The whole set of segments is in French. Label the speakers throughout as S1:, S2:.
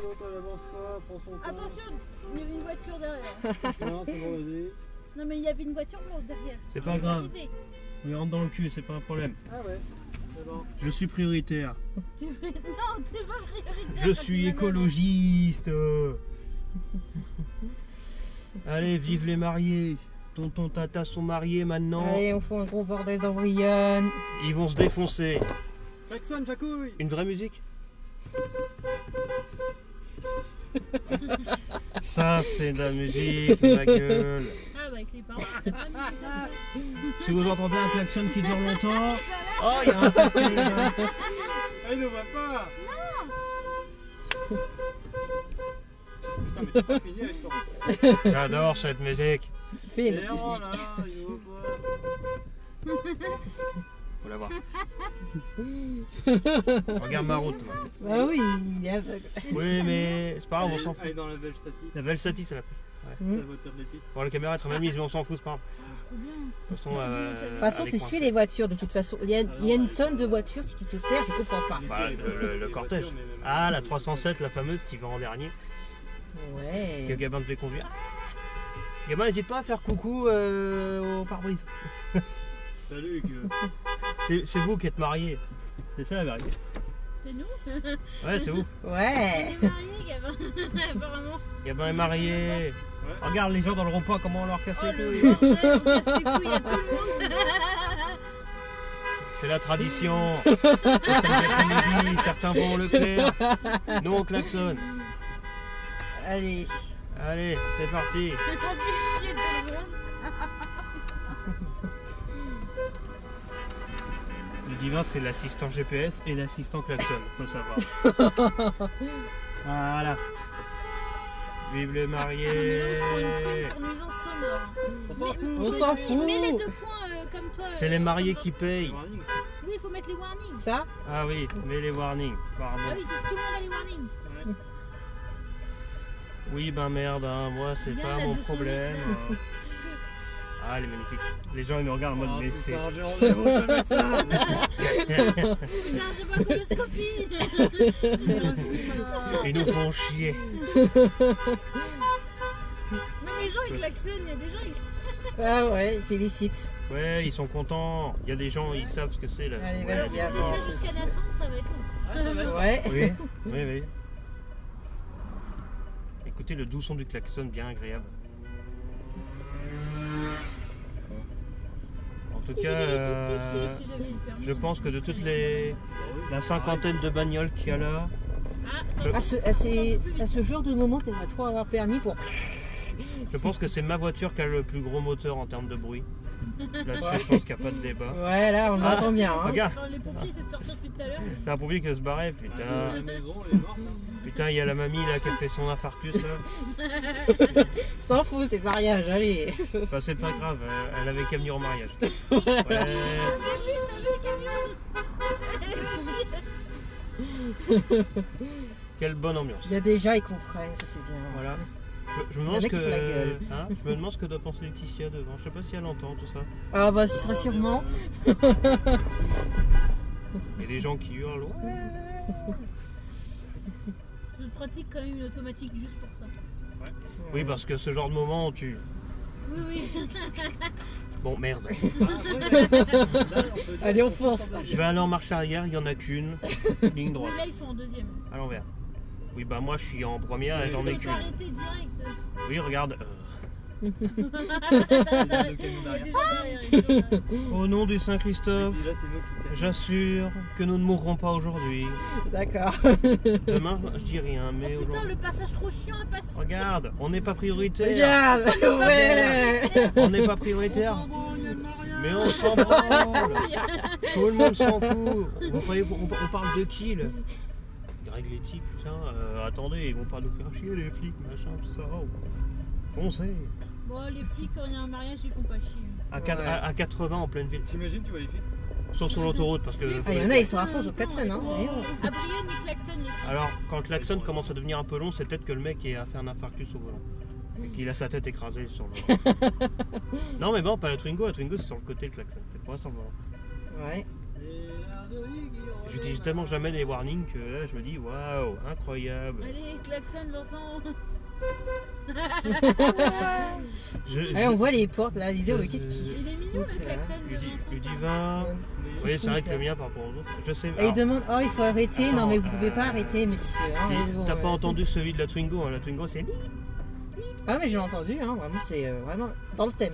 S1: l'autre elle avance pas, prends son temps.
S2: Attention, il y avait une voiture derrière.
S1: Non, c'est bon, vas-y.
S2: Non mais il y avait une voiture blanche derrière.
S3: C'est pas grave.
S2: Arrivé.
S3: On rentre dans le cul, c'est pas un problème.
S1: Ah ouais, c'est bon.
S3: Je suis prioritaire.
S2: Non, t'es pas prioritaire.
S3: Je suis écologiste. Allez, vive les mariés. Tonton, tata sont mariés maintenant.
S4: Allez, on fait un gros bordel dans Brian.
S3: Ils vont se défoncer.
S1: Jackson, Jacouille.
S3: Une vraie musique. Ça, c'est de la musique, ma gueule.
S2: Ah bah avec les parents, c'est pas mal.
S3: Si vous entendez un klaxon qui dure longtemps. Oh, il y a un papier là.
S1: Elle ne voit pas. Putain, mais t'as pas fini avec ton...
S3: J'adore cette musique.
S4: Fais une
S1: Et oh
S4: musique.
S1: là, il voit pas.
S3: Faut la voir. Regarde ma route. Moi.
S4: Bah oui, il est aveugle.
S3: Oui, mais c'est pas grave, on s'en
S1: Elle est
S3: fout.
S1: dans la Velsati,
S3: La Velsati, ça l'appelle.
S1: c'est la voiture de l'équipe.
S3: Bon, la caméra est très mal mise, mais on s'en fout, c'est pas grave.
S2: Trop bien.
S3: De toute façon,
S2: De
S4: De toute façon, tu suis les voitures de toute façon. Il y a une tonne de voitures, si tu te perds, je comprends pas.
S3: Bah, le cortège. Ah, la 307, la fameuse qui va en dernier, que
S4: Ouais.
S3: Gabin devait conduire. Gabin, n'hésite pas à faire coucou au pare-brise.
S1: Salut, que...
S3: C'est vous qui êtes mariés. C'est ça la vérité.
S2: C'est nous.
S3: Ouais, c'est vous.
S4: Ouais.
S2: On est mariés, Gabin. Apparemment.
S3: Gabin est marié. Regarde les gens dans le rond-point, comment on leur casse
S2: Oh
S3: les
S2: le
S3: couilles.
S2: bordel, on casse les couilles à tout le monde.
S3: C'est la tradition. Le samedi après-midi, certains vont au Leclerc. Nous, on klaxonne.
S4: Allez.
S3: Allez, c'est parti.
S2: On fait chier tout le monde.
S3: Le divin, c'est l'assistant GPS et l'assistant klaxon, faut savoir. Voilà. Vive les
S2: Ah, mais là, on se
S3: mariés.
S2: prend une prime pour nuisance sonore.
S1: On s'en fout.
S4: On s'en fout.
S2: Mets les 2 points comme toi.
S3: C'est les mariés
S2: comme
S3: qui
S2: dans-
S3: payent.
S2: Oui, il faut mettre les warnings.
S4: Ça?
S3: Ah oui, mais les warnings, pardon.
S2: Ah oui, tout le monde a les warnings.
S3: Oui, ben merde, hein, moi c'est
S2: Bien,
S3: pas
S2: la
S3: mon
S2: 208.
S3: problème. Ah, elle est magnifique. Les gens ils me regardent en mode mais c'est.
S1: Putain, j'ai rendez-vous, je vais mettre ça.
S2: Putain, j'ai pas coloscopie.
S3: Ils nous font chier.
S2: Mais les gens ils klaxonnent, il y a des gens ils...
S4: Ah ouais, félicite.
S3: Ouais, ils sont contents. Il y a des gens, ils savent ce que c'est là.
S4: Allez,
S3: Ouais,
S4: vas-y,
S2: Si c'est
S4: avance.
S2: ça jusqu'à la fin, ça va être long.
S4: Ouais.
S3: Oui, oui, oui. Écoutez le doux son du klaxon, bien agréable. En tout cas, je pense que de toutes la cinquantaine de bagnoles qu'il y a là,
S2: Ah,
S4: À ce genre de moment, t'aimerais trop avoir permis pour.
S3: je pense que c'est ma voiture qui a le plus gros moteur en termes de bruit. Là-dessus, je pense qu'il n'y a pas de débat.
S4: Ouais, là, on entend bien. Hein.
S3: Regarde,
S2: les pompiers essaient de sortir depuis tout à l'heure.
S3: c'est un public qui se barrait,
S1: La
S3: putain.
S1: maison, elle est morte.
S3: Putain, il y a la mamie là qui a fait son infarctus là.
S4: S'en fout, c'est mariage, allez.
S3: Enfin, c'est pas grave, elle avait qu'à venir au mariage. Ouais.
S2: T'as vu le camion.
S3: Quelle bonne ambiance.
S4: Il y a des gens, ils comprennent, ça c'est bien.
S3: Voilà. Je me
S4: Il y en
S3: demande
S4: a
S3: ce
S4: qui font la gueule.
S3: que, hein, je me demande ce que doit penser Laetitia devant. Je sais pas si elle entend tout ça.
S4: Ah bah, ce serait sûrement.
S3: Il y a des gens qui hurlent. Ouais.
S2: Je pratique quand même une automatique juste pour ça.
S3: Oui, parce que ce genre de moment, tu.
S2: Oui, oui.
S3: Bon, merde.
S4: Allez, on fonce.
S3: Je vais aller en marche arrière, il y en a qu'une. Ligne droite,
S2: Mais là, ils sont en deuxième.
S3: à l'envers. Oui, bah moi je suis en première et j'en
S2: Tu
S3: ai
S2: peux
S3: qu'une.
S2: t'arrêter direct.
S3: Oui, regarde.
S2: Il y a déjà derrière. ils sont là.
S3: Au nom du Saint-Christophe,
S1: Et là, c'est nous qui
S3: j'assure que nous ne mourrons pas aujourd'hui.
S4: D'accord.
S3: Demain, je dis rien, mais
S2: Putain,
S3: aujourd'hui.
S2: le passage trop chiant à passer.
S3: Regarde, on n'est pas prioritaire.
S4: Regarde. Ouais.
S3: On n'est pas prioritaire. Mais on s'en branle. Tout le monde s'en fout. Vous croyez qu'on parle de qui là? Ils règlent les types, putain. Attendez, ils vont pas nous faire chier les flics, machin, tout ça. Oh. Foncez.
S2: Bon, les flics, quand il y a un mariage, ils font pas chier.
S3: À 80 en pleine ville.
S1: T'imagines, tu vois les filles?
S3: Sauf sur l'autoroute parce que.
S4: Ah, il y en a, ils sont à fond sur le klaxon, hein.
S2: À Brienne, ils klaxonnent les flics.
S3: Alors, quand le klaxon commence à devenir un peu long, c'est peut-être que le mec a fait un infarctus au volant. Et qu'il a sa tête écrasée sur le. Non, mais bon, pas la Twingo. La Twingo, c'est sur le côté le klaxon. C'est pas sur le volant.
S4: Ouais.
S3: J'utilise tellement jamais les warnings que là je me dis waouh, incroyable.
S2: Allez, klaxonne, Vincent.
S4: Ouais, on voit les portes là, l'idée, ouais, qu'est-ce qui
S2: Il est mignon, le klaxon de Vincent.
S3: Ludivin. Oui, c'est vrai que le mien par rapport aux autres. Je sais.
S4: Et il demande, oh, il faut arrêter.
S3: Attends,
S4: non, mais vous pouvez pas arrêter, monsieur. Hein, mais bon,
S3: T'as pas entendu celui de la Twingo, hein. La Twingo c'est.
S4: Ah, mais j'ai entendu, hein, vraiment, c'est vraiment dans le thème.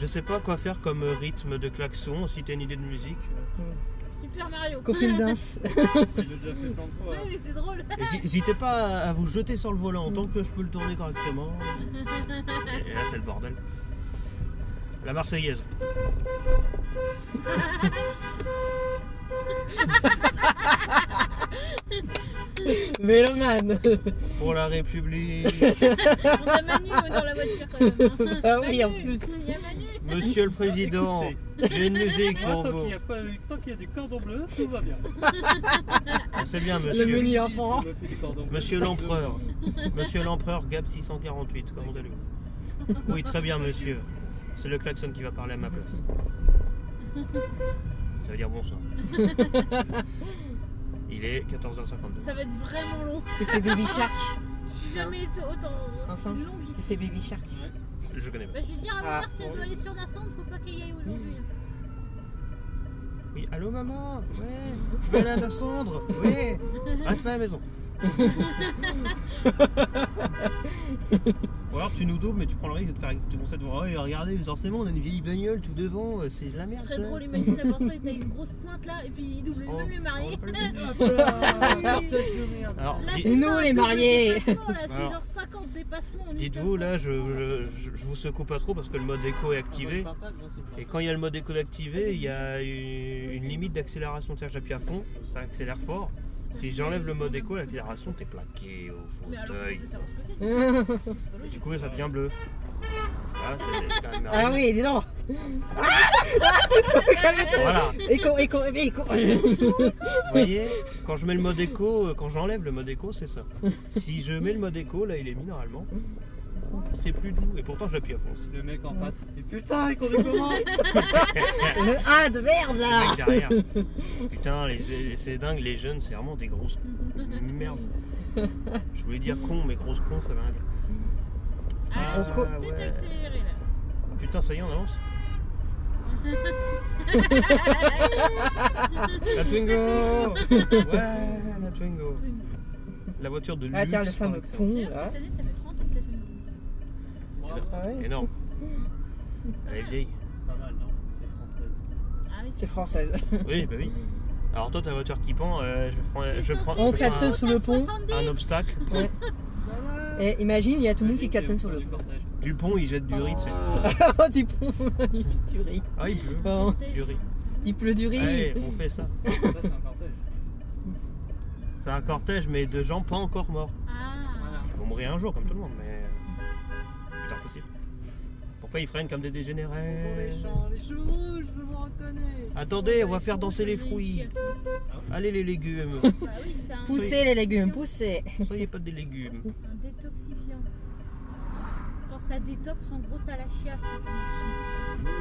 S3: Je sais pas quoi faire comme rythme de klaxon, si t'as une idée de musique.
S2: Super Mario.
S4: Coffin Dance.
S1: Il l'a déjà fait plein de fois.
S2: Ouais, mais c'est drôle.
S3: N'hésitez pas à vous jeter sur le volant tant que je peux le tourner correctement. Et là c'est le bordel. La Marseillaise.
S4: Mélomane.
S3: Pour la République.
S2: On a Manu dans la voiture quand même. Hein.
S4: Ah oui, en
S2: Manu,
S4: plus.
S2: il y a Manu.
S3: Monsieur le Président, j'ai une musique
S1: Moi,
S3: pour
S1: tant
S3: vous.
S1: qu'il y a du cordon bleu, tout va bien.
S3: Ah, c'est bien,
S4: Le
S3: monsieur.
S4: menu enfant.
S1: Tu me fais du cordon bleu.
S3: Monsieur l'empereur. Monsieur l'empereur Gab 648, comment allez-vous? Oui, très bien, monsieur. C'est le klaxon qui va parler à ma place. Ça veut dire bonsoir. Il est 14h52.
S2: Ça va être vraiment long.
S4: Tu fais Baby Shark.
S2: J'ai jamais été autant. C'est
S4: Ensemble.
S2: long
S4: Tu
S2: ici.
S4: fais Baby Shark.
S3: Je connais pas.
S2: Bah, je vais dire à ma
S4: Ah,
S2: mère si elle
S4: bon.
S2: doit aller sur Nassau, faut pas qu'elle y aille aujourd'hui.
S3: Oui, allô maman? Ouais. Voilà la cendre? Oui. Reste à la maison. Ou alors tu nous doubles, mais tu prends le risque de te faire défoncer devant. Ouais, regardez, forcément, on a une vieille bagnole tout devant, c'est de la
S2: Ce
S3: merde.
S2: serait
S3: ça.
S2: drôle, imagine la Vincent, il a une grosse pointe là, et puis il double
S3: Oh,
S2: même le marié.
S3: on va pas le dire.
S1: Hop là, partage de merde.
S3: Alors,
S2: Là,
S3: dis-
S2: c'est
S4: Et nous,
S2: pas un
S4: les
S2: double
S4: mariés.
S2: dépassement, là, c'est
S3: Alors,
S2: genre 50 dépassements. en une
S3: dites-vous,
S2: seule
S3: là,
S2: fois.
S3: je vous secoue pas trop parce que le mode éco est activé. Et quand il y a le mode éco activé, il y a une limite d'accélération. C'est-à-dire, j'appuie à fond, ça accélère fort. Si j'enlève le mode éco, l'accélération, t'es plaqué au
S2: Mais alors,
S3: fauteuil.
S2: c'est savoir ce que c'est. C'est pas
S3: Et
S2: logique.
S3: du coup, ça devient bleu. Ah, c'est quand même
S4: Ah
S3: merveilleux.
S4: oui, dis donc.
S3: Voilà.
S4: Éco.
S3: Vous voyez, quand je mets le mode éco, quand j'enlève le mode éco, c'est ça. Si je mets le mode éco, là, il est mis normalement. C'est plus doux. Et pourtant, j'appuie à fond aussi.
S1: Le mec en face. Et putain, il conduit comment?
S4: Le A de merde
S3: Le
S4: là.
S3: mec derrière. Putain, c'est dingue, les jeunes, c'est vraiment des grosses merde. Je voulais dire con, mais grosse con, ça veut rien dire.
S2: Ah,
S4: Gros co-
S2: tout
S3: ouais.
S2: accéléré là.
S3: Ah, putain, ça y est, on avance. La Twingo. Ouais, la Twingo. La voiture de luxe.
S4: Ah tiens, le
S3: par
S4: fameux
S3: excellence.
S4: pont
S2: D'ailleurs,
S4: là.
S2: cette année, ça fait 30 ans que la semaine existe.
S4: Ah ouais.
S3: Énorme. Elle est vieille.
S1: Pas mal, non? C'est française.
S2: Ah oui,
S4: C'est française.
S3: Oui, bah oui. Alors toi, ta voiture qui pend, je prends
S4: On
S3: je
S4: klaxonne
S3: prends
S4: sous le pont.
S3: un obstacle.
S4: Ouais. Et imagine, il y a tout le monde qui klaxonne sur le pont.
S3: Du pont, il jette du riz, tu sais.
S4: Oh, du pont. Du riz.
S3: Ah, il pleut.
S4: Oh,
S3: Du riz.
S4: il pleut du riz.
S3: Allez, on fait ça.
S1: Ça, c'est un cortège.
S3: C'est un cortège, mais de gens pas encore morts.
S2: Ah,
S3: Ils vont mourir un jour, comme tout le monde, mais plus tard possible. Pourquoi ils freinent comme des dégénérés?
S1: Les choux rouges, je vous reconnais.
S3: Attendez, on va faire danser les fruits. Allez, les légumes.
S2: Bah oui, c'est un
S4: Poussez les légumes, poussez.
S3: Soyez pas des légumes.
S2: détoxifiant. Quand ça détoxe, en gros, t'as la chiasse que tu manges.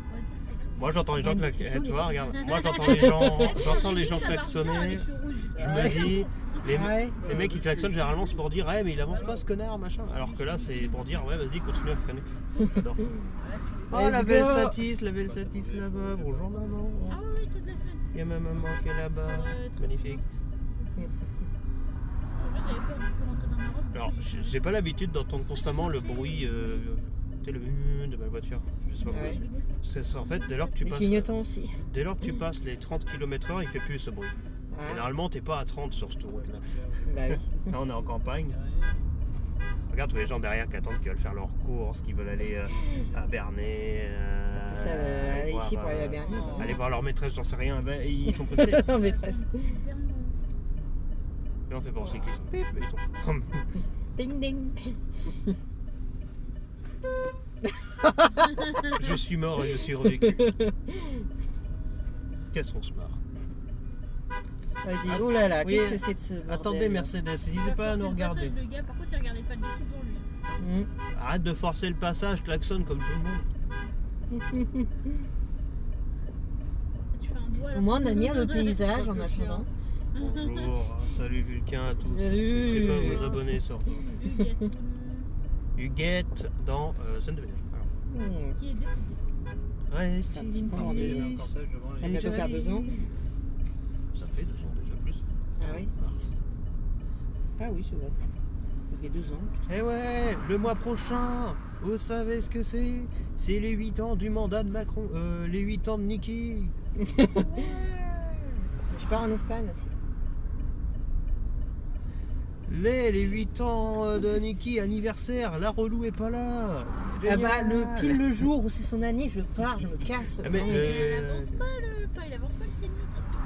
S2: On va dire que-
S3: Moi, j'entends les gens
S4: Il y a une
S3: klaxonner.
S4: discussion,
S3: Tu vois, regarde. Moi, j'entends les gens
S2: Ça marche bien,
S3: klaxonner.
S2: les choux rouges.
S3: Je me dis,
S4: Ouais.
S3: les mecs qui klaxonnent généralement c'est pour dire ouais mais il avance pas ce connard machin. Alors que là c'est pour dire ouais vas-y continue à freiner. J'adore. Oh
S4: Let's
S3: la
S4: go.
S3: belle Satis là-bas, bonjour maman.
S2: Ah oui, oui, toute la semaine.
S3: Il y a ma maman qui est là-bas.
S2: Très
S3: Magnifique.
S2: En fait, j'avais peur du coup rentrer dans ma robe.
S3: Alors j'ai pas l'habitude d'entendre constamment le bruit tu sais, le de ma voiture. Je sais pas pourquoi.
S4: Ouais.
S3: C'est en fait dès lors que tu
S4: Les
S3: passes
S4: clignotants aussi.
S3: les 30 km/h il fait plus ce bruit. Et
S4: Ah,
S3: normalement t'es pas à 30 sur cette route là.
S4: bah oui.
S3: Là on est en campagne. Regarde tous les gens derrière qui attendent, qui veulent faire leurs courses, qui veulent aller à Bernay.
S4: Ça, aller ici pour aller à Bernay.
S3: Aller voir leur maîtresse, j'en sais rien. Ben, ils sont pressés.
S4: Oh, maîtresse.
S3: Et on fait pas au cycliste. Pip, et ils tombent.
S4: Ding ding.
S3: Je suis mort et je suis revécu. Qu'est-ce qu'on se marre.
S4: Vas-y, oh là là,
S3: Oui.
S4: qu'est-ce que c'est de ce bordel?
S3: Attendez Mercedes, n'hésitez pas à nous regarder.
S2: Le gars, par contre, il regardait pas du tout pour lui.
S3: Arrête de forcer le passage, klaxonne comme tout le monde.
S2: bois.
S4: Au moins, on admire le paysage en attendant.
S3: Bonjour, salut Vulcain à tous.
S4: Salut.
S3: N'hésitez pas à vous abonner surtout.
S2: Huguette,
S3: Huguette dans Seine-de-Belleville.
S2: qui est décédé.
S3: Reste
S4: Un petit peu
S1: Il y
S4: rendez-vous.
S1: a un cortège devant
S4: Ça va
S1: les
S4: bientôt faire 2 ans.
S3: Ça fait 2 ans déjà plus.
S4: Ah oui. Ah oui, c'est vrai. Ça fait 2 ans.
S3: Eh ouais, le mois prochain, vous savez ce que c'est? C'est les 8 ans du mandat de Macron, les 8 ans de Niki.
S4: Je pars en Espagne aussi.
S3: Les 8 ans de Niki, anniversaire, la relou est pas là.
S4: Ah bah,
S3: Génial.
S4: pile le jour où c'est son année, je pars, je me casse.
S3: Ah, mais,
S4: Ouais.
S2: Il avance pas il avance pas le scénic.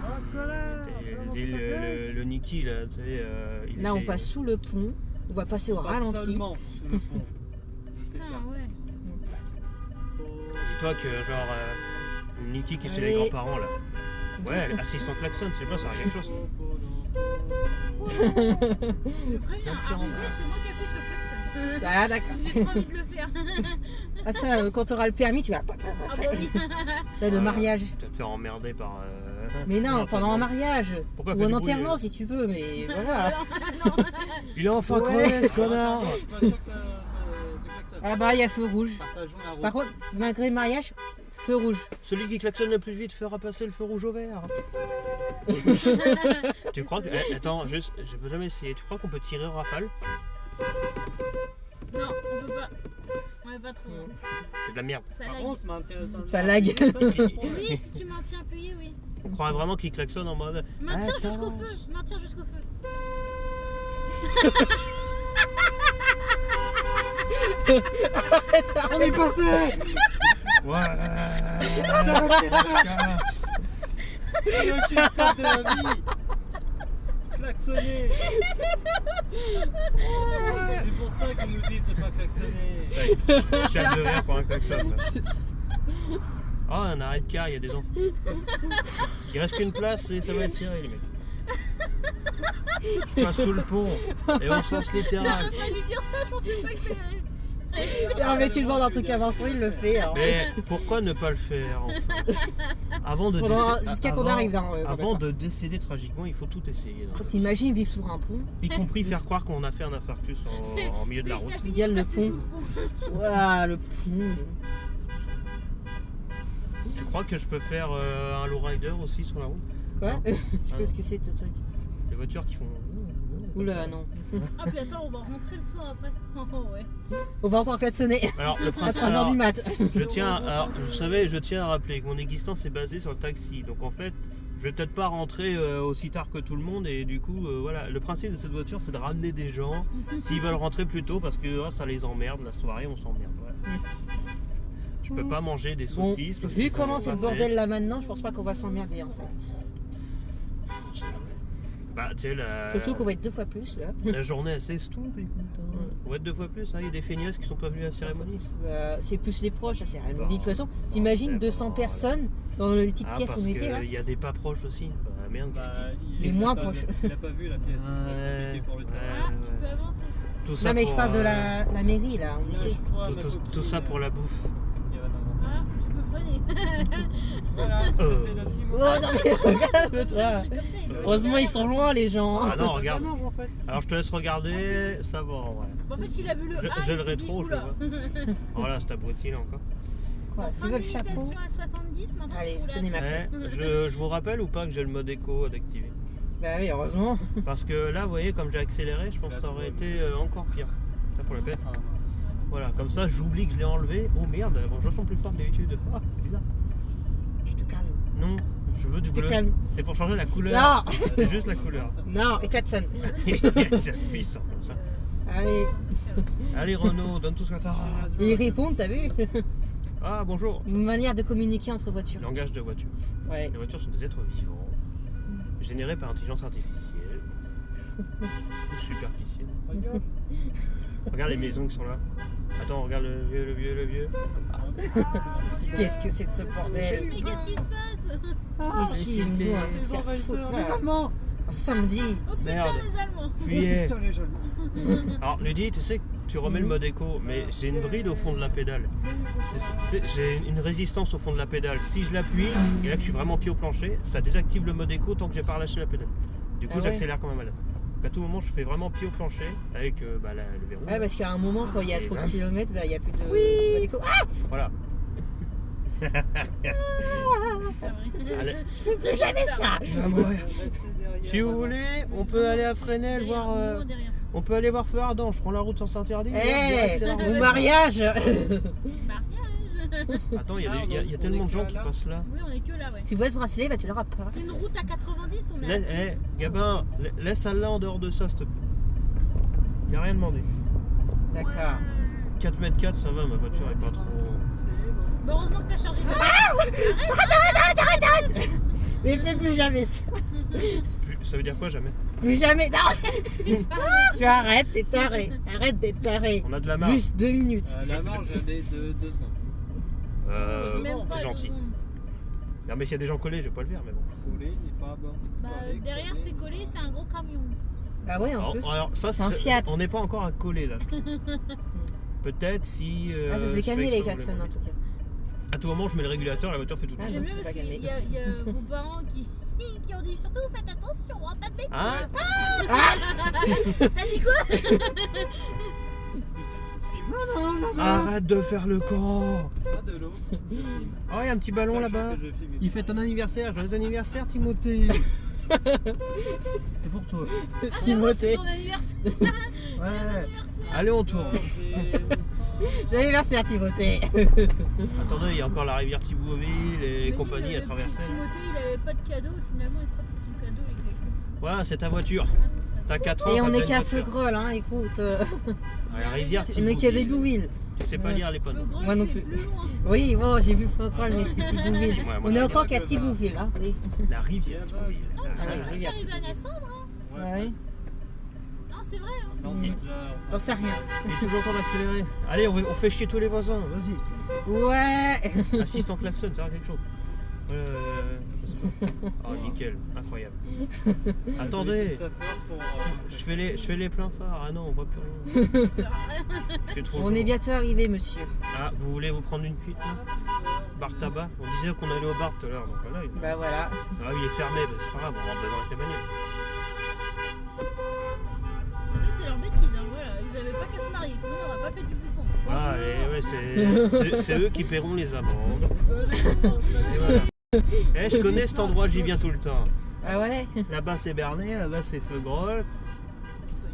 S1: Ah, connard!
S3: Le Niki là, tu sais, il
S4: Là, on
S3: essaie-
S4: passe sous le pont, on va passer au
S1: Pas
S4: ralenti.
S1: seulement sous le pont. Juste
S2: Putain,
S1: ça.
S2: ouais.
S3: Dis-toi que genre Niki qui est chez les
S4: Allez.
S3: grands-parents là. Ouais, assistant klaxon, c'est pas ça, quelque chose.
S2: Je préviens, arrivé, c'est moi qui appuie sur le klaxon.
S4: Ah d'accord.
S2: J'ai trop envie de le faire.
S4: Ah ça, quand tu auras le permis, tu vas...
S2: Ah bah oui.
S4: Là, de mariage.
S3: Tu vas te faire emmerder par.
S4: Mais non, pendant un mariage.
S3: Pourquoi
S4: Ou
S3: fait
S4: un
S3: du
S4: enterrement
S3: bruit,
S4: si tu veux, mais voilà.
S3: Il est enfin
S4: Ouais.
S3: crevé ce connard.
S1: Attends, je suis pas sûr que tu klaxonnes.
S4: Ah bah, il y a feu rouge.
S1: Partageons la route.
S4: Par contre, malgré le mariage, feu rouge.
S3: Celui qui klaxonne le plus vite fera passer le feu rouge au vert. Tu crois que. Attends, je peux jamais essayer. Tu crois qu'on peut tirer au rafale?
S2: Non, on peut pas. On est pas trop.
S3: C'est de la merde.
S2: Ça
S1: Par
S2: lag.
S1: contre,
S4: Ça lag.
S2: Oui, si tu maintiens appuyé, oui.
S3: On croirait vraiment qu'il klaxonne en mode.
S2: Maintiens
S3: Attends.
S2: jusqu'au feu. Maintiens jusqu'au feu.
S1: On est passé!
S3: Ouais.
S1: Ça va faire C'est le check de la vie! Klaxonner! C'est pour ça qu'ils nous disent de pas klaxonner!
S3: Chef de rire pour un klaxon. là. Oh, un arrêt de car, il y a des enfants. Il reste qu'une place et ça va être serré, les mecs. Je passe sous le pont et on sens littéral.
S2: J'aurais pas lui dire ça, je pensais pas que t'allais.
S4: Non mais tu demandes un truc avançant, il le fait. Alors.
S3: Mais pourquoi ne pas le faire enfin Avant de
S4: Jusqu'à qu'on
S3: avant-
S4: arrive là.
S3: Avant de décéder tragiquement, il faut tout essayer. dans la vie.
S4: T'imagines vivre sur un pont.
S3: Y compris faire croire qu'on a fait un infarctus en milieu de la route.
S2: T'as fini
S4: Regarde
S2: de
S4: le
S2: passer
S4: pont.
S2: sous le pont.
S4: Voilà, le pont.
S3: Tu crois que je peux faire un lowrider aussi sur la route?
S4: Quoi
S3: Non.
S4: Qu'est-ce que c'est ce truc?
S3: Les voitures qui font.
S4: Oula, non.
S2: Ah, puis attends, on va rentrer le soir après. Oh, ouais.
S4: On va encore klaxonner
S3: Alors le
S4: à
S3: principe.
S4: 3h du mat.
S3: Je tiens, alors, vous savez, je tiens à rappeler que mon existence est basée sur le taxi. Donc en fait, je vais peut-être pas rentrer aussi tard que tout le monde. Et du coup, voilà, le principe de cette voiture, c'est de ramener des gens s'ils veulent rentrer plus tôt parce que ça les emmerde. La soirée, on s'emmerde. Voilà. Je peux pas manger des
S4: Bon,
S3: saucisses. parce
S4: vu
S3: que
S4: comment
S3: ça
S4: c'est le
S3: va
S4: bordel là maintenant, je pense pas qu'on va s'emmerder en fait.
S3: faire. Bah, tu sais,
S4: Surtout qu'on va être 2 fois plus là.
S3: la journée, elle s'estompe. Écoute, hein. On va être 2 fois plus. Hein. Il y a des feignasses qui sont pas venus à la cérémonie.
S4: C'est plus les proches, la cérémonie. De toute façon, t'imagines 200 personnes dans les petites pièces où
S3: parce
S4: on était là.
S3: qu'il y a des pas proches aussi. Bah, merde.
S1: Bah,
S4: Les
S1: il a
S4: moins
S1: pas-
S4: proches.
S1: Il a pas vu la pièce
S3: Ouais,
S1: qui pour le terrain.
S2: Ah, tu peux avancer.
S3: Tout ça
S4: Non mais je
S3: pour,
S4: parle de la mairie là, on était.
S3: tout ça pour la bouffe.
S1: Comme dirait maman.
S2: Ah, tu peux freiner.
S1: Voilà, c'était notre petit
S4: Oh
S1: moment.
S4: non mais regarde-toi.
S2: Un truc comme ça, il doit-
S4: Heureusement ils sont loin les gens.
S3: Ah non, regarde.
S1: en fait.
S3: Alors je te laisse regarder, ça va en vrai.
S2: En fait, il a vu le
S3: J'ai
S2: A,
S3: j'ai
S2: il
S3: le
S2: s'est dit,
S3: rétro, je le
S2: oula.
S3: vois. Voilà, c'est abruti là encore.
S4: Quoi, tu
S2: Fin
S4: veux
S2: de
S4: le chapeau?
S2: limitation à 70, maintenant
S4: Allez,
S2: tu roules à
S4: tenez ma
S3: Je vous rappelle ou pas que j'ai le mode éco d'activer?
S4: Bah oui, heureusement.
S3: Parce que là, vous voyez, comme j'ai accéléré, je pense que ça aurait été encore pire. Ça pour le pète. Voilà, comme ça, j'oublie que je l'ai enlevé. Oh merde, bon, je sens plus fort que d'habitude. Ah, c'est bizarre.
S4: Tu te calmes.
S3: Non, je veux du
S4: Tu te
S3: bleu.
S4: calmes.
S3: C'est pour changer la couleur.
S4: Non.
S3: C'est juste la couleur.
S4: Non, éclate-sonne.
S3: C'est puissant comme ça.
S4: Allez,
S3: Allez Renaud, donne tout ce que t'as.
S4: et ils répondent, t'as vu?
S3: Ah bonjour.
S4: Une manière de communiquer entre voitures.
S3: Langage de voiture.
S4: Ouais.
S3: Les voitures sont des êtres vivants, générés par intelligence artificielle ou superficielle. Regarde les maisons qui sont là. Attends, regarde le vieux.
S4: Qu'est-ce que c'est de ce bordel?
S2: Mais qu'est-ce qui se passe?
S4: Qu'est-ce qu'ils nous ont fait faire foutre, là?
S1: Allemands!
S4: Ah, Samedi.
S2: Oh putain,
S3: Merde.
S2: les Allemands.
S3: Fuyez.
S1: Putain, les jeunes.
S3: Alors, Ludie, tu sais que tu remets le mode éco, mais j'ai une bride au fond de la pédale. J'ai une résistance au fond de la pédale. Si je l'appuie, et là que je suis vraiment pied au plancher, ça désactive le mode éco tant que j'ai pas relâché la pédale. Du coup,
S4: Ah ouais.
S3: j'accélère comme un malade. Donc, à tout moment, je fais vraiment pied au plancher avec le verrou.
S4: Ouais, parce qu'à un moment, quand il y a trop de
S3: hein.
S4: kilomètres, il n'y a plus de. Oui. Ah,
S3: Voilà. Allez.
S4: je fais plus jamais ça.
S3: Tu vas mourir. Si vous voulez, on peut aller à Fresnel voir.
S2: Derrière, derrière.
S3: On peut aller voir Feu Ardent. Je prends la route sans interdit.
S4: Eh, mon mariage.
S2: Mariage.
S3: Attends, il y a tellement de gens qui passent là.
S2: Oui, on est que là, ouais.
S4: Tu vois ce bracelet, bah tu l'auras pas.
S2: C'est une route à 90, on est à...
S3: Gabin, laisse celle-là en dehors de ça, s'il te plaît. Il a rien demandé.
S4: D'accord.
S3: 4m4, ça va, ma voiture est pas trop.
S2: Bon, heureusement que t'as chargé ta...
S4: Arrête. Mais fais plus jamais ça.
S3: Ça veut dire quoi, jamais?
S4: Plus jamais. Non. Tu arrêtes, t'es taré. Arrête d'être taré.
S3: On a de la marge.
S4: Juste 2 minutes.
S1: La marge, j'avais de 2 secondes.
S2: Même pas
S3: T'es
S2: deux
S3: gentil.
S2: secondes.
S3: Non, mais s'il y a des gens collés, je vais pas le faire, mais bon.
S1: Collé, il est pas bon.
S2: Bah, derrière, c'est collé, c'est un gros camion.
S4: Ah ouais, en
S3: Alors,
S4: plus.
S3: alors, ça,
S4: C'est un Fiat.
S3: On n'est pas encore à coller là, je trouve. Peut-être si.
S4: Ah, ça se
S3: je
S4: fait calmer
S3: fais
S4: les
S3: exemple,
S4: klaxons en tout cas.
S3: À tout moment, je mets le régulateur, la voiture fait tout.
S4: Ah,
S2: J'aime
S4: non,
S2: bien
S4: c'est
S2: parce
S4: pas
S2: qu'il
S4: calmé.
S2: y a vos parents qui ont dit surtout faites attention, hein, pas de bêtises.
S3: Hein?
S2: T'as dit quoi?
S3: Arrête de faire le camp!
S1: Pas de l'eau.
S3: Oh, il y a un petit ballon là-bas. Il fait ton anniversaire. Joyeux anniversaire, Timothée. C'est pour toi.
S4: Timothée.
S2: C'est son anniversaire.
S3: Ouais. Allez, on tourne.
S4: Joyeux anniversaire, Timothée.
S3: Attendez, il y a encore la rivière Thibauville et
S2: Imagine,
S3: compagnie à
S2: le
S3: traverser.
S2: petit Timothée, il avait pas de cadeau et finalement il croit que c'est son cadeau, les klaxons.
S3: Voilà, c'est ta voiture.
S2: Ah, ça serait-
S3: T'as 4 ans.
S4: Et on
S3: t'as
S4: est
S3: une
S4: qu'à
S3: voiture.
S4: Feugrol, hein, écoute.
S3: À la rivière
S4: On est qu'à
S3: Thibauville.
S4: Dégouville.
S3: Tu sais pas
S4: Ouais.
S3: lire les panneaux.
S2: Le grand,
S4: Moi non
S2: c'est
S4: plus.
S2: plus loin.
S4: Oui, bon, j'ai vu Feugrol, mais c'est Thibouville.
S3: Ouais, moi,
S4: On est
S3: je
S4: encore
S3: sais
S4: qu'à Thibouville, hein. Oui.
S3: La rivière Thibauville.
S4: Ah,
S2: Ah,
S4: la
S2: c'est
S4: rivière
S2: arrivé à
S4: Thibouville.
S2: Nassandre, hein.
S4: Ah oui.
S2: Non, c'est vrai, hein.
S1: Non, c'est déjà.
S4: J'en sais rien.
S3: Il est toujours temps d'accélérer. Allez, on fait chier tous les voisins. Vas-y.
S4: Ouais.
S3: Assistant klaxon, ça va quelque chose. Je sais pas. Oh, nickel, incroyable. Attendez,
S1: Sa force pour.
S3: je fais les pleins phares. Ah non, on voit plus rien.
S2: Ça va.
S3: C'est trop
S4: On
S3: chaud.
S4: est bientôt arrivé, monsieur.
S3: Ah, vous voulez vous prendre une cuite là? Bar tabac? On disait qu'on allait au bar tout à l'heure, donc voilà.
S4: Bah voilà.
S3: Ah, il est fermé, bah, c'est pas grave, on rentre dedans avec les bagnoles.
S2: Ça, c'est leur bêtise, hein. Voilà. Ils avaient pas qu'à se marier, sinon on aurait pas fait du bouton.
S3: Ah, et ouais, c'est eux qui paieront les amendes. Et voilà. Eh, je connais cet endroit, j'y viens tout le temps.
S4: Ah ouais.
S3: Là-bas c'est Bernay, là-bas c'est Feugrol.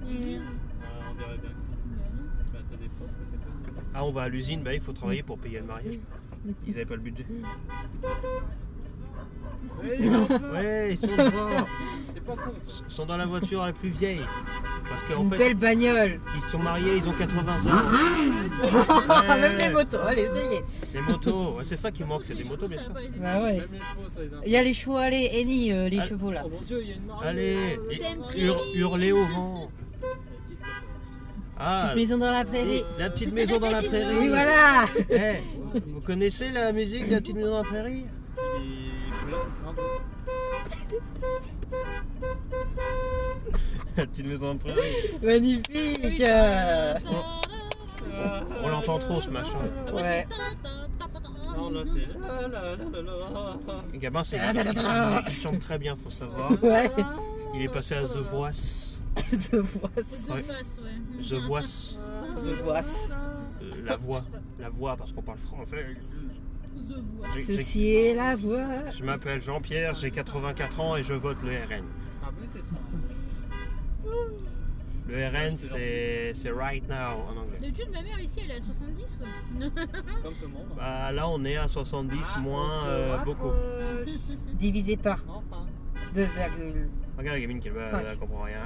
S1: On dirait bien que si. Bah, t'as des profs que c'est pas.
S3: Ah, on va à l'usine, bah il faut travailler pour payer le mariage. Ils avaient pas le budget. Ouais, ils sont devant.
S1: T'es pas con.
S3: Ils sont dans la voiture la plus vieille. Parce qu'en
S4: Une
S3: fait,
S4: belle bagnole.
S3: ils sont mariés, ils ont 80 ans. Ouais,
S4: Même les motos, allez, essayez.
S3: Les motos, ouais, c'est ça qui manque, c'est des motos bien sûr.
S4: Bah ouais.
S1: Même les chevaux, ça les
S4: Il y a les chevaux, allez, Eni, les
S3: Ah.
S4: chevaux là.
S1: Oh mon dieu, il y a une mariée.
S3: Allez, et
S2: Thème
S3: hurler au vent. Ah,
S4: Petite maison dans la prairie.
S3: la petite maison dans la prairie.
S4: Oui, voilà.
S3: Eh, vous connaissez la musique de la petite maison dans la prairie?
S1: Il est bleu,
S3: La petite maison dans la prairie.
S4: Magnifique.
S3: On l'entend trop ce machin.
S4: Ouais.
S1: Non, là c'est. La, la, la, la, la.
S3: Et Gabin, il chante très bien, faut savoir.
S4: Ouais.
S3: Il est passé à The Voice.
S4: Je vois.
S2: The
S3: Ouais.
S2: Face, ouais.
S3: The Voice.
S4: Je vois.
S3: La voix, parce qu'on parle français ici.
S2: The Voix.
S4: Ceci est la voix.
S3: Je m'appelle Jean-Pierre, j'ai 84 ans et je vote le RN.
S1: Ah, oui, c'est ça.
S3: Le RN, c'est right now en anglais.
S2: D'habitude, ma mère ici, elle est à 70, quoi.
S1: Comme tout le monde.
S3: Bah, là, on est à 70 moins beaucoup.
S4: Divisé par
S1: Enfin.
S4: 2,
S3: Regarde la gamine qui
S4: Cinq.
S3: elle comprend rien.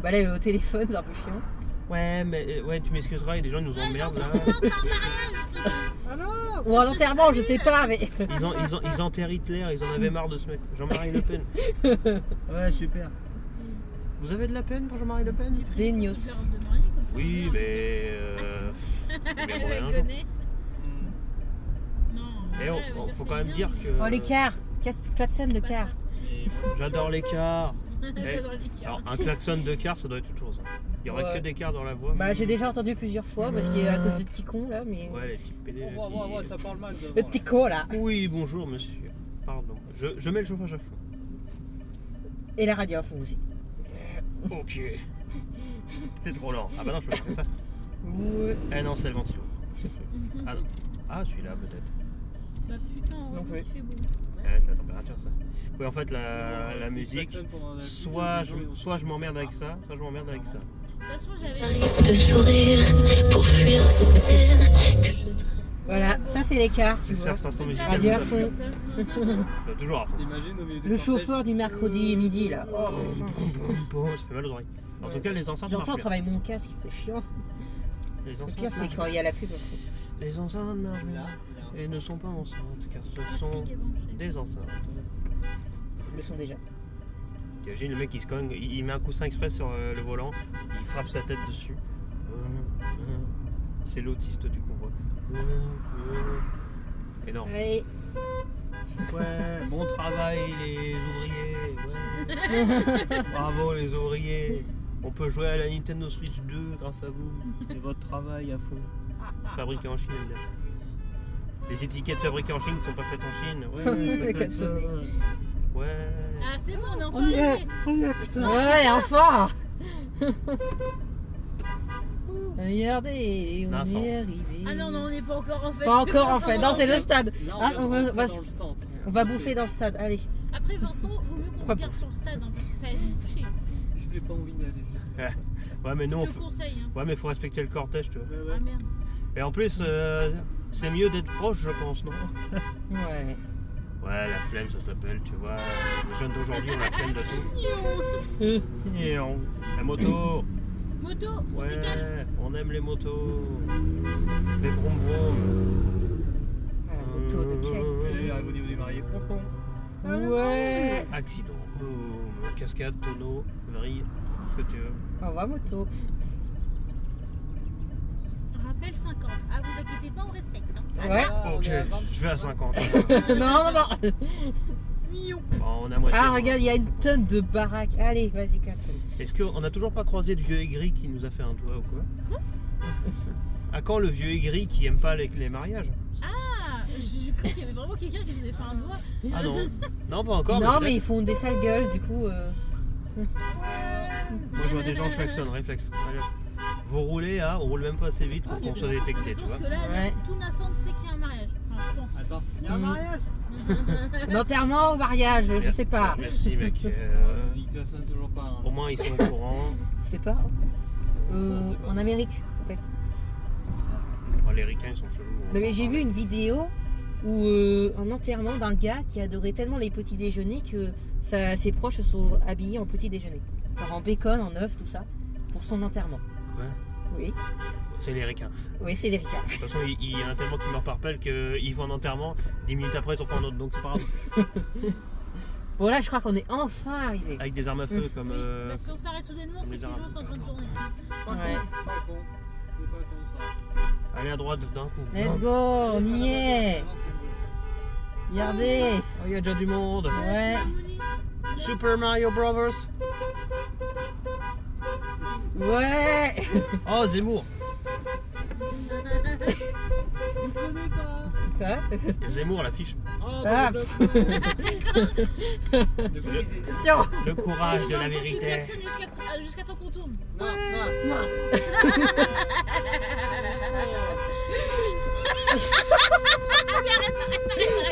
S4: bah là, elle est au téléphone, c'est un peu chiant.
S3: Ouais, mais ouais, tu m'excuseras, il y a des gens qui nous emmerdent là.
S2: Non, c'est un mariage.
S4: Ou un enterrement, je sais pas, mais.
S3: Ils enterrent Hitler, ils en avaient marre de ce mec. Jean-Marie Le Pen. Ouais, super. Vous avez de la peine pour Jean-Marie Le Pen?
S4: Des news.
S2: Toute la robe de mariée, comme ça.
S3: Oui, mais.
S2: Elle
S3: mais bon,
S2: la
S3: un jour.
S2: connaît. Non.
S3: Et
S2: elle veut
S3: faut
S2: c'est
S3: quand même
S2: bien,
S3: dire
S2: mais-
S3: que.
S4: Oh, les cars. Klaxon, le car.
S1: Mais mais moi,
S3: J'adore les cars.
S2: J'adore les cars.
S3: Alors, un klaxon de car, ça doit être autre chose. Hein. Il y aurait
S4: Ouais.
S3: que des cars dans la voie.
S4: Bah j'ai déjà entendu plusieurs fois parce qu'il y a à cause de petits cons là, mais.
S3: Ouais, les petits PD.
S1: ouais, ça parle mal devant.
S4: Le petit con là.
S3: Oui, bonjour monsieur. Pardon. Je mets le chauffage à fond.
S4: Et la radio à fond aussi.
S3: Ok. C'est trop lent. Ah bah non, je peux faire comme ça.
S4: Ouais.
S3: Eh non, c'est le ventilo. Ah non. Ah, celui-là peut-être.
S2: Bah putain,
S4: Non
S2: ouais,
S4: plus.
S2: il fait beau.
S3: Ouais, c'est la température ça. Oui, en fait, la musique, soit je m'emmerde avec ça, soit je m'emmerde avec ça.
S2: De toute façon, j'avais.
S5: de sourire pour fuir la haine que je
S4: Voilà, ça c'est l'écart, tu vois.
S3: J'espère que cet instant musical
S4: Radio à
S3: vous a
S4: fond.
S3: plu. Toujours à fond.
S1: T'imagines au milieu du
S4: Le
S1: cortège
S4: chauffeur du mercredi midi là. Oh,
S3: Bon, ça fait mal aux oreilles. En tout cas, les enceintes
S4: j'entends
S3: marchent
S4: au
S3: bien.
S4: travail mon casque, c'est chiant.
S3: Les
S4: Le
S3: enceintes
S4: pire c'est
S3: marchent
S4: quand il y a la pub.
S3: bien. Les enceintes marchent bien. Et ne sont pas enceintes, car ce sont des enceintes.
S4: Ils le sont déjà.
S3: T'imagines le mec qui se cogne, il met un coussin express sur le volant, il frappe sa tête dessus. C'est l'autiste du convoi. Énorme.
S4: Allez,
S3: Ouais, bon travail les ouvriers. Ouais. Bravo les ouvriers. On peut jouer à la Nintendo Switch 2 grâce à vous. Et votre travail à fond. Fabriqué en Chine, évidemment. Les étiquettes fabriquées en Chine ne sont pas faites en Chine. Ouais,
S4: Quel sonnet.
S3: Ouais.
S2: Ah, c'est bon, on est enfin arrivé.
S3: Putain.
S4: Ouais, enfin. Regardez,
S3: Non,
S4: on
S3: ça-
S4: est arrivé.
S2: Ah non, non, on n'est pas encore en fait.
S4: Pas encore en fait, non c'est le stade.
S1: Là,
S4: Ah,
S1: on va dans le centre.
S4: on va bouffer dans le stade, allez.
S2: Après, Vincent, vaut mieux qu'on
S4: Pas
S2: se garde sur le stade, hein, parce que ça va être couché.
S1: Je n'ai pas envie d'aller juste.
S3: Ouais, mais
S2: Je
S3: nous,
S2: te le conseille. Hein.
S3: ouais, mais faut respecter le cortège, tu vois.
S2: Ah merde.
S3: Et en plus, c'est mieux d'être proche, je pense, non?
S4: Ouais.
S3: Ouais, la flemme, ça s'appelle, tu vois. Les jeunes d'aujourd'hui ont la flemme de tout. La moto.
S2: Moto, on se décale.
S3: Ouais, on aime les motos. Les vroom vroom.
S4: La moto de
S1: C'est
S4: qualité.
S1: arrive au niveau des mariés.
S4: Ouais.
S3: Accident. Boum. Cascade, tonneau, vrille, ce que tu veux.
S4: On va moto.
S2: Rappel 50. Ah, vous inquiétez pas, on respecte. Hein.
S4: Ouais.
S3: Ok, je vais à 50.
S4: Non, non, non.
S3: Bon, on a moitié.
S4: Ah, regarde, il y a une tonne de baraques. Allez, vas-y, klaxon.
S3: Est-ce qu'on n'a toujours pas croisé le vieux aigri qui nous a fait un doigt ou quoi?
S2: Quoi?
S3: À quand le vieux aigri qui aime pas les mariages?
S2: Ah, je crois qu'il y avait vraiment quelqu'un qui nous avait fait un doigt.
S3: Ah non. Non, pas encore.
S4: Non, mais
S3: peut-être.
S4: ils font des sales gueules, du coup.
S3: Moi je vois des gens, je klaxonne, réflexe. Allez. Vous roulez, hein, on roule même pas assez vite pour qu'on soit détecté,
S2: Je
S3: tu
S2: pense
S3: vois.
S2: que là,
S4: Ouais.
S2: tout Nassant sait qu'il y a un mariage. Enfin, je pense.
S1: Attends, il y a un mariage.
S4: D'enterrement au mariage, je sais pas.
S3: Merci mec.
S1: Ils klaxonnent toujours pas. Hein.
S3: Au moins ils sont au courant.
S4: Je sais pas. En Amérique, peut-être.
S3: Oh, les ricains ils sont chelous.
S4: Non, mais j'ai vu une vidéo où un enterrement d'un gars qui adorait tellement les petits déjeuners que ses proches se sont habillés en petit déjeuner. Alors en bacon, en œuf, tout ça, pour son enterrement.
S3: Ouais.
S4: Oui,
S3: C'est les ricains.
S4: oui, c'est des ricains.
S3: De toute façon, il y en a tellement qui meurent par pelle qu'ils font un enterrement, 10 minutes après ils en font un autre, donc c'est pas grave.
S4: Bon là, je crois qu'on est enfin arrivé.
S3: Avec des armes à feu comme.
S2: Oui, bah, si on s'arrête soudainement, c'est
S3: les
S2: que les
S3: Arabes.
S2: gens sont en train de tourner.
S1: Pas
S4: Ouais.
S1: con, pas con. C'est pas con ça.
S3: Allez à droite d'un coup.
S4: Let's go, on y est.
S1: Non, c'est bon.
S4: Regardez.
S3: Oh, il y a déjà du monde.
S4: Ouais.
S3: Super Mario Brothers.
S4: Ouais.
S3: Oh, Zemmour.
S4: Quoi?
S3: Il y a Zemmour à l'affiche.
S1: Oh,
S4: Ah,
S1: bah,
S4: pff.
S1: le-
S4: Attention.
S3: Le courage de la
S2: Vincent, tu
S3: vérité.
S2: klaxonnes jusqu'à temps qu'on tourne.
S1: Non, non.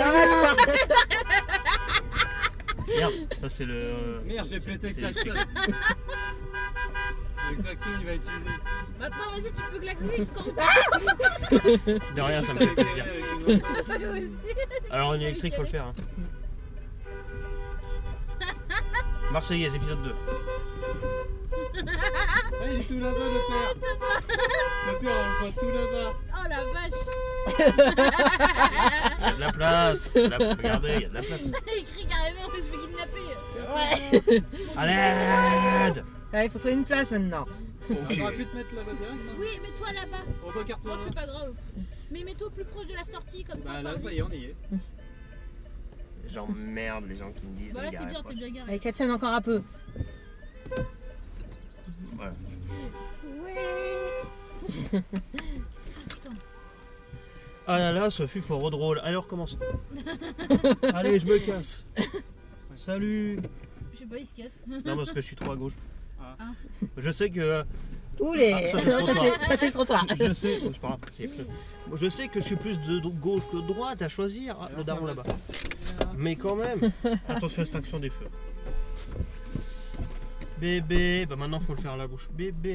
S4: Arrête.
S3: Merde, ça c'est le.
S1: Merde, j'ai pété le klaxon. Le klaxon il va utiliser.
S2: Maintenant, vas-y, tu peux klaxonner quand tu
S3: De rien, ça me fait plaisir.
S2: veux aussi.
S3: Alors, une électrique, faut le faire. Hein. Marseillaise, épisode 2.
S1: Ah, il est tout là-bas, le père. Le père, on le voit tout là-bas.
S2: Oh la vache.
S3: Il y a de la place. Regardez, il y a de la place.
S2: Il crie carrément, on se fait kidnapper.
S4: Ouais.
S3: À l'aide.
S4: Allez, il faut trouver une place maintenant.
S3: Ok.
S1: On aurait pu te mettre là-bas direct. hein.
S2: Oui, mets-toi là-bas.
S1: Regarde-toi.
S2: Bon, c'est pas grave. Mais mets-toi plus proche de la sortie, comme ça.
S1: Bah
S2: on
S1: là,
S2: part
S1: ça
S2: vite.
S1: y est, on y est.
S3: J'emmerde les gens qui me disent
S2: Bah
S3: de
S2: là
S3: me
S2: c'est
S3: garer
S2: bien, t'es
S3: proche.
S2: bien garé.
S4: Avec la scène encore un peu.
S3: Voilà.
S2: Ouais.
S3: Ah là là, ce fut fort drôle. Alors commence. Allez, je me casse. Salut.
S2: Je sais pas, il se casse.
S3: Non, parce que je suis trop à gauche.
S2: Ah.
S3: Je sais que.
S4: Ouh les.
S3: Ah, ça, c'est
S4: Non,
S3: trop
S4: ça,
S3: tard.
S4: c'est le trottoir.
S3: Je sais. Oh, c'est pas grave, je sais que je suis plus de gauche que de droite à choisir. Ah, le daron là-bas. Mais quand même. Attention, extinction des feux. Bébé. Bah maintenant, faut le faire à la bouche. Bébé.